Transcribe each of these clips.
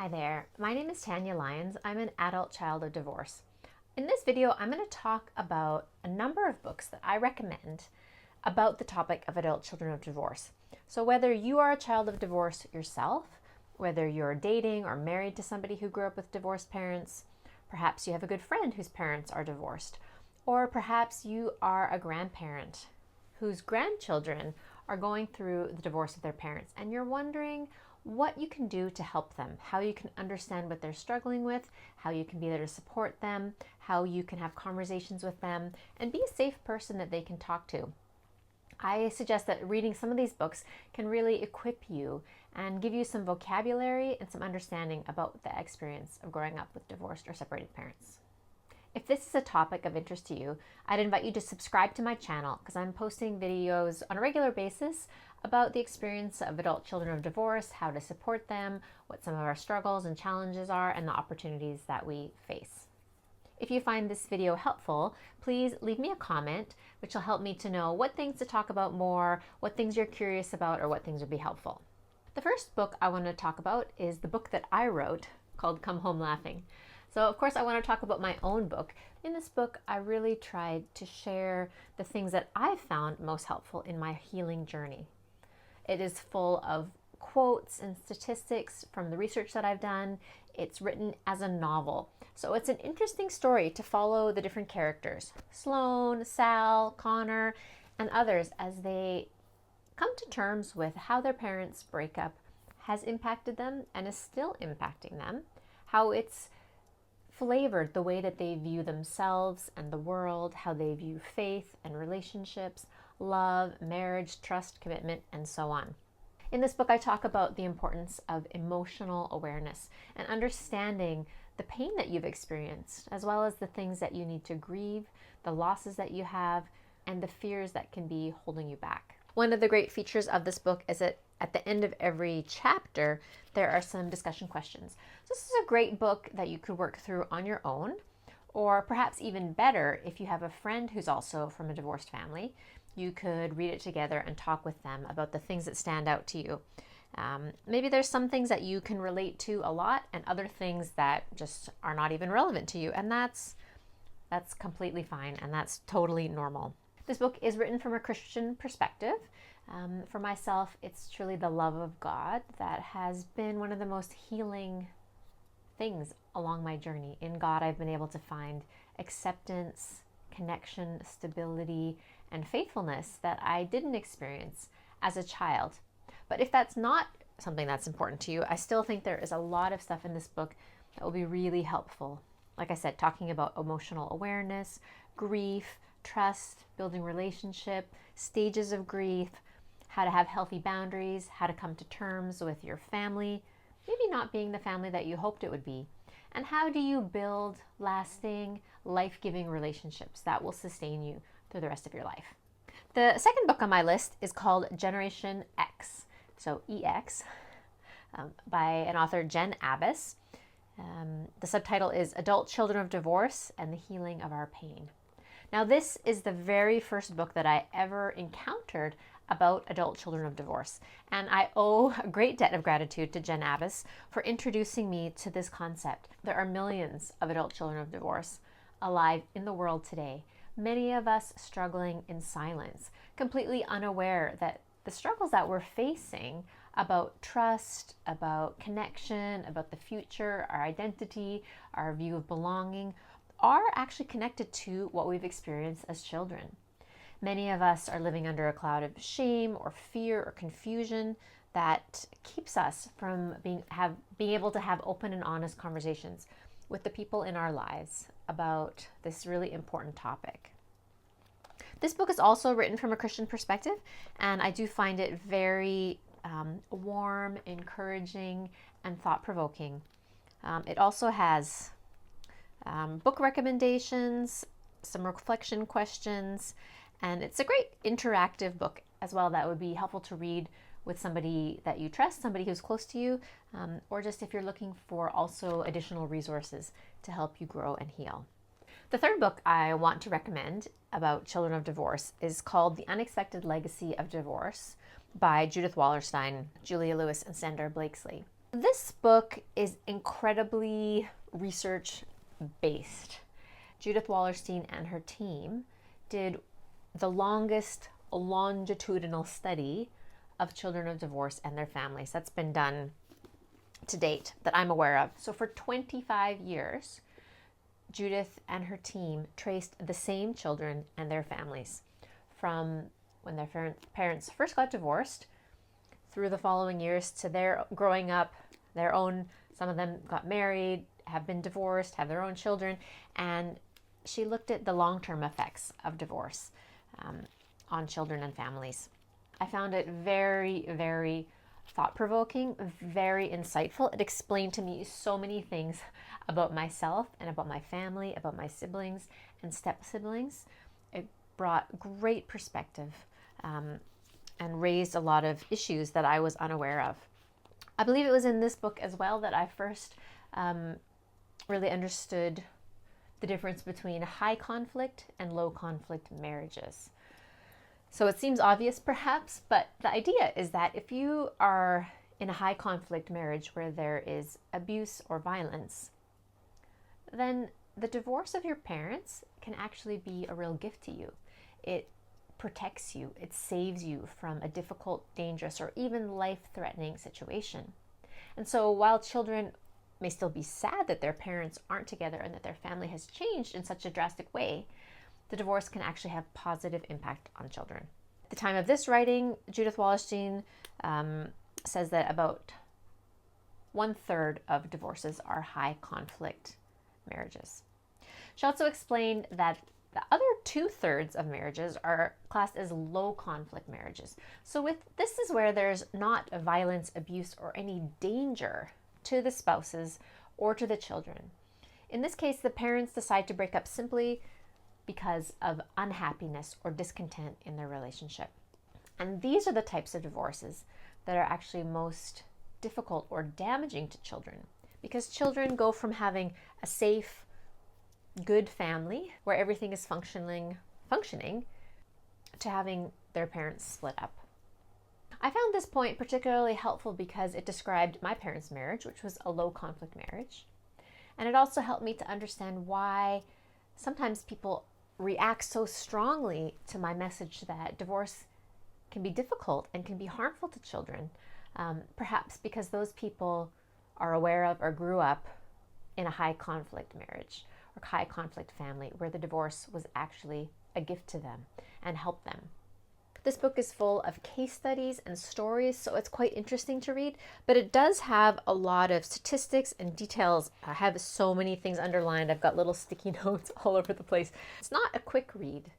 Hi there, my name is Tanya Lyons. I'm an adult child of divorce. In this video, I'm going to talk about a number of books that I recommend about the topic of adult children of divorce. So whether you are a child of divorce yourself, whether you're dating or married to somebody who grew up with divorced parents, perhaps you have a good friend whose parents are divorced, or perhaps you are a grandparent whose grandchildren are going through the divorce of their parents and you're wondering what you can do to help them, how you can understand what they're struggling with, how you can be there to support them, how you can have conversations with them, and be a safe person that they can talk to. I suggest that reading some of these books can really equip you and give you some vocabulary and some understanding about the experience of growing up with divorced or separated parents. If this is a topic of interest to you, I'd invite you to subscribe to my channel because I'm posting videos on a regular basis about the experience of adult children of divorce, how to support them, what some of our struggles and challenges are, and the opportunities that we face. If you find this video helpful, please leave me a comment, which will help me to know what things to talk about more, what things you're curious about, or what things would be helpful. The first book I want to talk about is the book that I wrote called Come Home Laughing. So of course I want to talk about my own book. In this book, I really tried to share the things that I found most helpful in my healing journey. It is full of quotes and statistics from the research that I've done. It's written as a novel. So it's an interesting story to follow the different characters, Sloan, Sal, Connor, and others as they come to terms with how their parents' breakup has impacted them and is still impacting them, how it's flavored the way that they view themselves and the world, how they view faith and relationships, love, marriage, trust, commitment, and so on. In this book, I talk about the importance of emotional awareness and understanding the pain that you've experienced, as well as the things that you need to grieve, the losses that you have, and the fears that can be holding you back. One of the great features of this book is that at the end of every chapter, there are some discussion questions. So this is a great book that you could work through on your own, or perhaps even better, if you have a friend who's also from a divorced family, you could read it together and talk with them about the things that stand out to you. Maybe there's some things that you can relate to a lot and other things that just are not even relevant to you, and that's completely fine and that's totally normal. This book is written from a Christian perspective. For myself, it's truly the love of God that has been one of the most healing things along my journey. In God, I've been able to find acceptance, connection, stability, and faithfulness that I didn't experience as a child. But if that's not something that's important to you, I still think there is a lot of stuff in this book that will be really helpful. Like I said, talking about emotional awareness, grief, trust, building relationship, stages of grief, how to have healthy boundaries, how to come to terms with your family, maybe not being the family that you hoped it would be, and how do you build lasting, life-giving relationships that will sustain you through the rest of your life. The second book on my list is called Generation X, so EX, by an author, Jen Abbas. The subtitle is Adult Children of Divorce and the Healing of Our Pain. Now, this is the very first book that I ever encountered about adult children of divorce, and I owe a great debt of gratitude to Jen Abbas for introducing me to this concept. There are millions of adult children of divorce alive in the world today, many of us struggling in silence, completely unaware that the struggles that we're facing about trust, about connection, about the future, our identity, our view of belonging, are actually connected to what we've experienced as children. Many of us are living under a cloud of shame or fear or confusion that keeps us from being able to have open and honest conversations with the people in our lives about this really important topic. This book is also written from a Christian perspective, and I do find it very warm, encouraging, and thought-provoking. It also has book recommendations, some reflection questions, and it's a great interactive book as well that would be helpful to read with somebody that you trust, somebody who's close to you, or just if you're looking for also additional resources to help you grow and heal. The third book I want to recommend about children of divorce is called The Unexpected Legacy of Divorce by Judith Wallerstein, Julia Lewis, and Sandra Blakesley. This book is incredibly research based. Judith Wallerstein and her team did the longest longitudinal study of children of divorce and their families that's been done to date that I'm aware of. So for 25 years, Judith and her team traced the same children and their families from when their parents first got divorced through the following years to their growing up, their own, some of them got married, have been divorced, have their own children, and she looked at the long-term effects of divorce on children and families. I found it very, very thought-provoking, very insightful. It explained to me so many things about myself and about my family, about my siblings and step-siblings. It brought great perspective and raised a lot of issues that I was unaware of. I believe it was in this book as well that I first really understood the difference between high conflict and low conflict marriages. So it seems obvious perhaps, but the idea is that if you are in a high conflict marriage where there is abuse or violence, then the divorce of your parents can actually be a real gift to you. It protects you, it saves you from a difficult, dangerous, or even life-threatening situation. And so while children may still be sad that their parents aren't together and that their family has changed in such a drastic way, the divorce can actually have positive impact on children. At the time of this writing, Judith Wallerstein says that about 1/3 of divorces are high conflict marriages. She also explained that the other 2/3 of marriages are classed as low conflict marriages. So this is where there's not violence, abuse, or any danger to the spouses or to the children. In this case, the parents decide to break up simply because of unhappiness or discontent in their relationship. And these are the types of divorces that are actually most difficult or damaging to children, because children go from having a safe, good family where everything is functioning to having their parents split up. I found this point particularly helpful because it described my parents' marriage, which was a low conflict marriage. And it also helped me to understand why sometimes people react so strongly to my message that divorce can be difficult and can be harmful to children, perhaps because those people are aware of or grew up in a high conflict marriage or high conflict family where the divorce was actually a gift to them and helped them. This book is full of case studies and stories, so it's quite interesting to read, but it does have a lot of statistics and details. I have so many things underlined. I've got little sticky notes all over the place. It's not a quick read,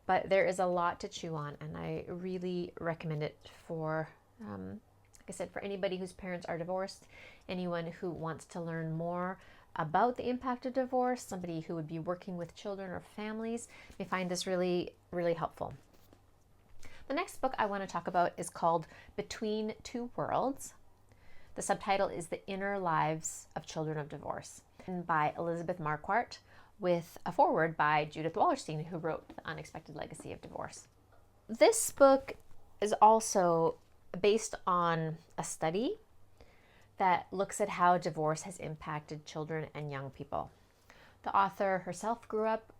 but there is a lot to chew on, and I really recommend it for, like I said, for anybody whose parents are divorced, anyone who wants to learn more about the impact of divorce, somebody who would be working with children or families may find this really, really helpful. The next book I want to talk about is called Between Two Worlds. The subtitle is The Inner Lives of Children of Divorce, by Elizabeth Marquardt, with a foreword by Judith Wallerstein, who wrote The Unexpected Legacy of Divorce. This book is also based on a study that looks at how divorce has impacted children and young people. The author herself grew up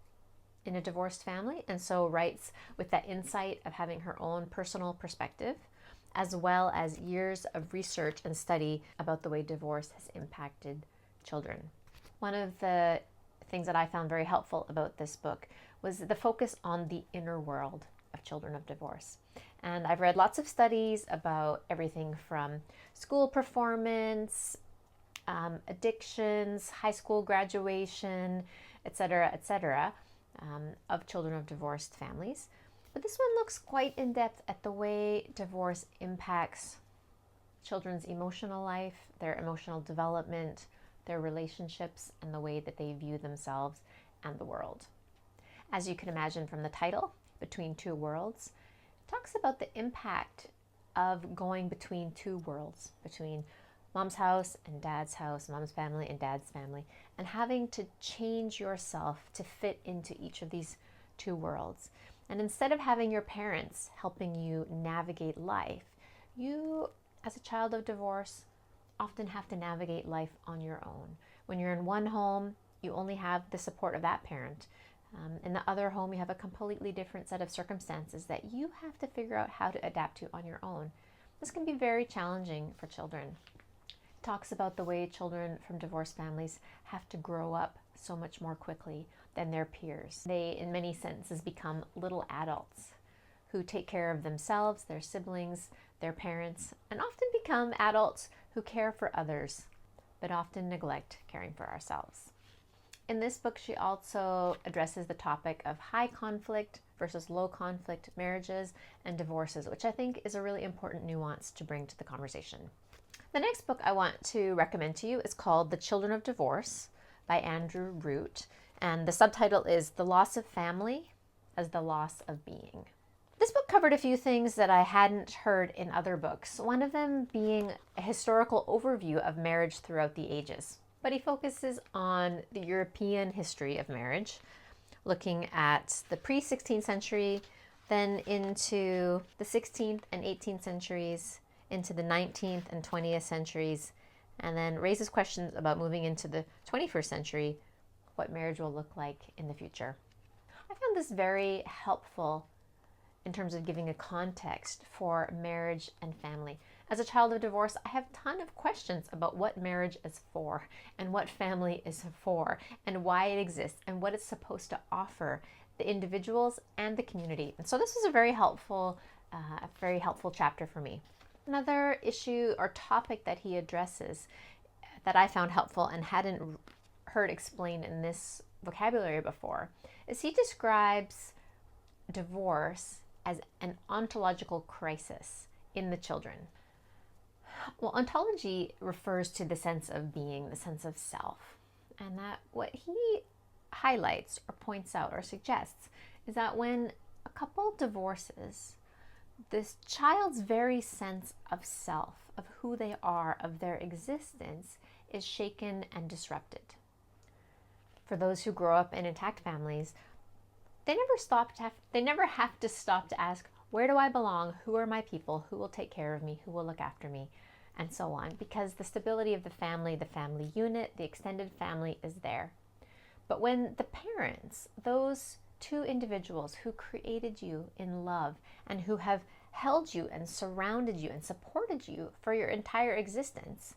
in a divorced family and so writes with that insight of having her own personal perspective, as well as years of research and study about the way divorce has impacted children. One of the things that I found very helpful about this book was the focus on the inner world of children of divorce. And I've read lots of studies about everything from school performance, addictions, high school graduation, etc., of children of divorced families. But this one looks quite in depth at the way divorce impacts children's emotional life, their emotional development, their relationships, and the way that they view themselves and the world. As you can imagine from the title, Between Two Worlds, it talks about the impact of going between two worlds, between mom's house and dad's house, mom's family and dad's family, and having to change yourself to fit into each of these two worlds. And instead of having your parents helping you navigate life, you, as a child of divorce, often have to navigate life on your own. When you're in one home, you only have the support of that parent. In the other home, you have a completely different set of circumstances that you have to figure out how to adapt to on your own. This can be very challenging for children. It talks about the way children from divorced families have to grow up so much more quickly than their peers. They, in many senses, become little adults who take care of themselves, their siblings, their parents, and often become adults who care for others, but often neglect caring for ourselves. In this book, she also addresses the topic of high conflict versus low conflict marriages and divorces, which I think is a really important nuance to bring to the conversation. The next book I want to recommend to you is called The Children of Divorce by Andrew Root, and the subtitle is The Loss of Family as the Loss of Being. This book covered a few things that I hadn't heard in other books, one of them being a historical overview of marriage throughout the ages. But he focuses on the European history of marriage, looking at the pre-16th century, then into the 16th and 18th centuries, into the 19th and 20th centuries, and then raises questions about moving into the 21st century, what marriage will look like in the future. I found this very helpful in terms of giving a context for marriage and family. As a child of divorce, I have a ton of questions about what marriage is for and what family is for and why it exists and what it's supposed to offer the individuals and the community. And so this was a very helpful chapter for me. Another issue or topic that he addresses that I found helpful and hadn't heard explained in this vocabulary before is he describes divorce as an ontological crisis in the children. Well, ontology refers to the sense of being, the sense of self. And that what he highlights or points out or suggests is that when a couple divorces, this child's very sense of self, of who they are, of their existence, is shaken and disrupted. For those who grow up in intact families, they never have to stop to ask, where do I belong? Who are my people? Who will take care of me? Who will look after me? And so on, because the stability of the family unit, the extended family is there. But when the parents, those two individuals who created you in love and who have held you and surrounded you and supported you for your entire existence,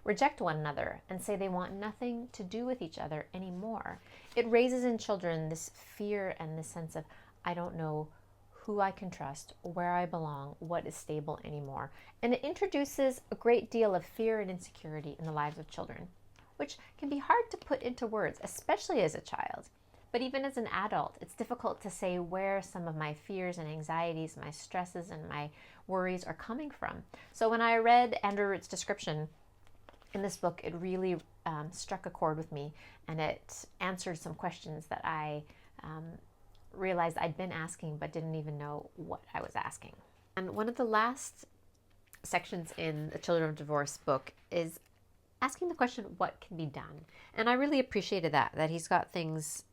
reject one another and say they want nothing to do with each other anymore, it raises in children this fear and this sense of, I don't know who I can trust, where I belong, what is stable anymore. And it introduces a great deal of fear and insecurity in the lives of children, which can be hard to put into words, especially as a child. But even as an adult, it's difficult to say where some of my fears and anxieties, my stresses and my worries are coming from. So when I read Andrew Root's description in this book, it really struck a chord with me, and it answered some questions that I realized I'd been asking but didn't even know what I was asking. And one of the last sections in the Children of Divorce book is asking the question, what can be done? And I really appreciated that he's got things,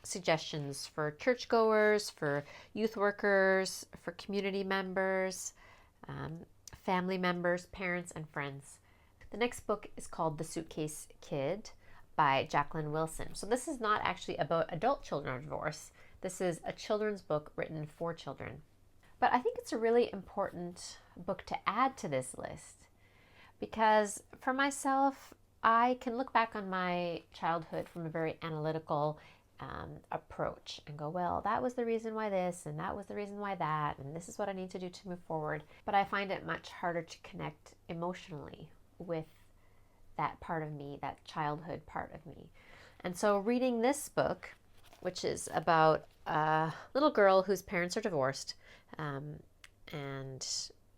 suggestions for churchgoers, for youth workers, for community members, family members, parents, and friends. The next book is called The Suitcase Kid by Jacqueline Wilson. So this is not actually about adult children of divorce. This is a children's book written for children. But I think it's a really important book to add to this list because for myself, I can look back on my childhood from a very analytical approach and go, well, that was the reason why this, and that was the reason why that, and this is what I need to do to move forward. But I find it much harder to connect emotionally with that part of me, that childhood part of me. And so reading this book, which is about a little girl whose parents are divorced, and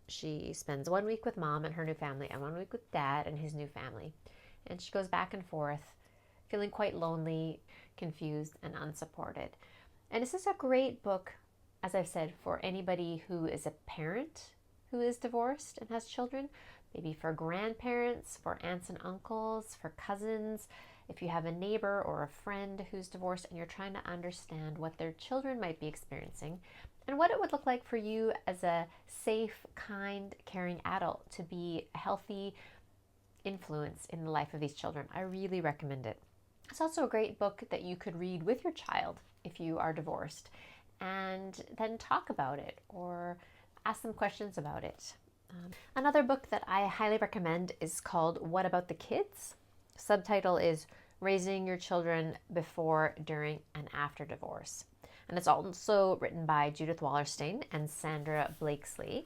she spends 1 week with mom and her new family and 1 week with dad and his new family. And she goes back and forth, feeling quite lonely, confused, and unsupported. And this is a great book, as I've said, for anybody who is a parent who is divorced and has children, maybe for grandparents, for aunts and uncles, for cousins. If you have a neighbor or a friend who's divorced and you're trying to understand what their children might be experiencing and what it would look like for you as a safe, kind, caring adult to be a healthy, influence in the life of these children. I really recommend it. It's also a great book that you could read with your child if you are divorced, and then talk about it or ask them questions about it. Another book that I highly recommend is called What About the Kids? Subtitle is Raising Your Children Before, During, and After Divorce. And it's also written by Judith Wallerstein and Sandra Blakesley.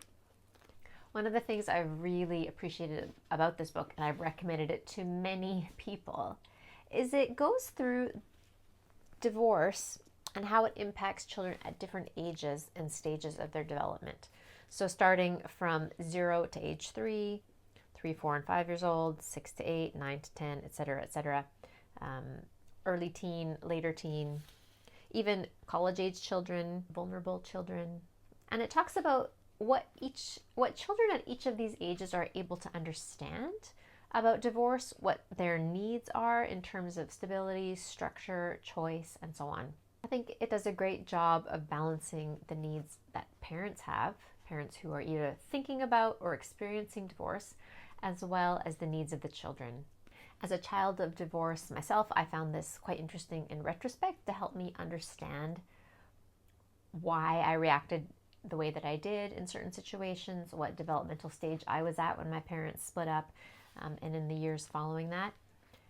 One of the things I really appreciated about this book, and I've recommended it to many people, is it goes through divorce and how it impacts children at different ages and stages of their development. So starting from 0 to age 3, 3, 4, and 5 years old, 6 to 8, 9 to 10, etc., etc. Early teen, later teen, even college-age children, vulnerable children. And it talks about what children at each of these ages are able to understand about divorce, what their needs are in terms of stability, structure, choice, and so on. I think it does a great job of balancing the needs that parents have, parents who are either thinking about or experiencing divorce, as well as the needs of the children. As a child of divorce myself, I found this quite interesting in retrospect to help me understand why I reacted the way that I did in certain situations, what developmental stage I was at when my parents split up, and in the years following that.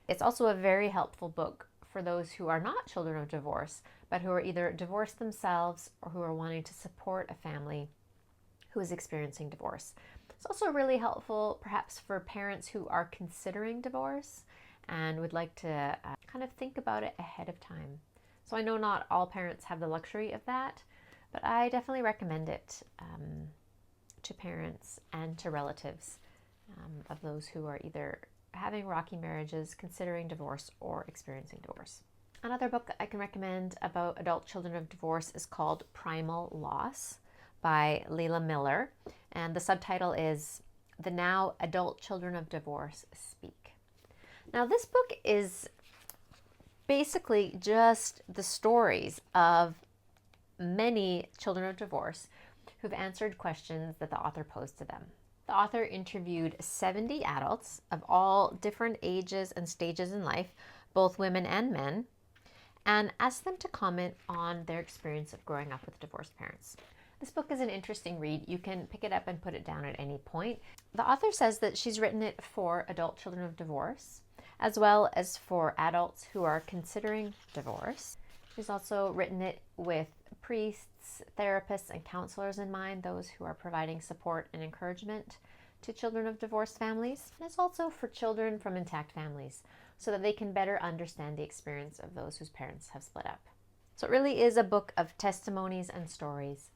It's also a very helpful book for those who are not children of divorce, but who are either divorced themselves or who are wanting to support a family who is experiencing divorce. It's also really helpful perhaps for parents who are considering divorce and would like to kind of think about it ahead of time. So I know not all parents have the luxury of that, but I definitely recommend it to parents and to relatives of those who are either having rocky marriages, considering divorce, or experiencing divorce. Another book I can recommend about adult children of divorce is called Primal Loss by Leila Miller, and the subtitle is The Now Adult Children of Divorce Speak. Now, this book is basically just the stories of many children of divorce who've answered questions that the author posed to them. The author interviewed 70 adults of all different ages and stages in life, both women and men, and asked them to comment on their experience of growing up with divorced parents. This book is an interesting read. You can pick it up and put it down at any point. The author says that she's written it for adult children of divorce, as well as for adults who are considering divorce. She's also written it with priests, therapists, and counselors in mind, those who are providing support and encouragement to children of divorced families. And it's also for children from intact families, so that they can better understand the experience of those whose parents have split up. So it really is a book of testimonies and stories,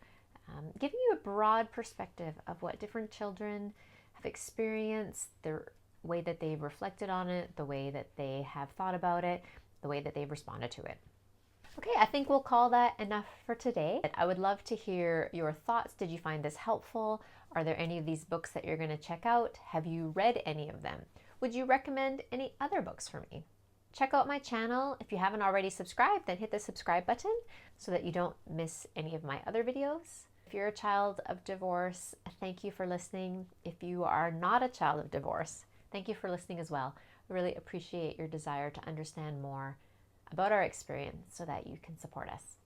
giving you a broad perspective of what different children have experienced, the way that they've reflected on it, the way that they have thought about it, the way that they've responded to it. Okay, I think we'll call that enough for today. I would love to hear your thoughts. Did you find this helpful? Are there any of these books that you're going to check out? Have you read any of them? Would you recommend any other books for me? Check out my channel. If you haven't already subscribed, then hit the subscribe button so that you don't miss any of my other videos. If you're a child of divorce, thank you for listening. If you are not a child of divorce, thank you for listening as well. I really appreciate your desire to understand more about our experience so that you can support us.